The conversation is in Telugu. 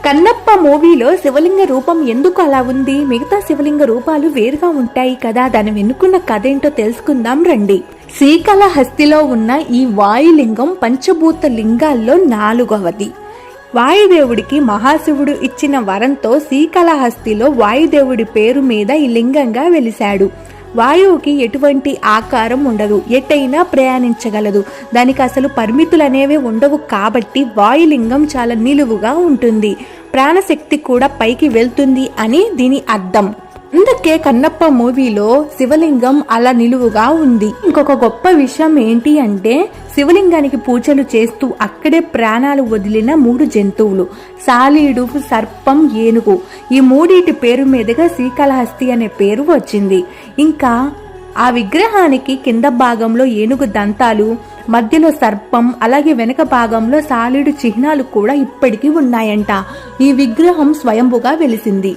కన్నప్ప మూవీలో శివలింగ రూపం ఎందుకు అలా ఉంది? మిగతా శివలింగ రూపాలు వేరుగా ఉంటాయి కదా, దాని వెనుకున్న కథ ఏంటో తెలుసుకుందాం రండి. శ్రీకాళహస్తిలో ఉన్న ఈ వాయులింగం పంచభూత లింగాల్లో 4వది. వాయుదేవుడికి మహాశివుడు ఇచ్చిన వరంతో శ్రీకాళహస్తిలో వాయుదేవుడి పేరు మీద ఈ లింగంగా వెలిశాడు. వాయువుకి ఎటువంటి ఆకారం ఉండదు, ఎటైనా ప్రయాణించగలదు. దానికి అసలు పరిమితులనేవి ఉండవు కాబట్టి వాయులింగం చాలా నిలువుగా ఉంటుంది. ప్రాణశక్తి కూడా పైకి వెళ్తుంది అని దీని అర్థం. అందుకే కన్నప్ప మూవీలో శివలింగం అలా నిలువుగా ఉంది. ఇంకొక గొప్ప విషయం ఏంటి అంటే, శివలింగానికి పూజలు చేస్తూ అక్కడే ప్రాణాలు వదిలిన 3 జంతువులు, సాలీడు, సర్పం, ఏనుగు. ఈ మూడిటి పేరు మీదుగా శ్రీకాళహస్తి అనే పేరు వచ్చింది. ఇంకా ఆ విగ్రహానికి కింద భాగంలో ఏనుగు దంతాలు, మధ్యలో సర్పం, అలాగే వెనక భాగంలో సాలీడు చిహ్నాలు కూడా ఇప్పటికీ ఉన్నాయంట. ఈ విగ్రహం స్వయంభుగా వెలిసింది.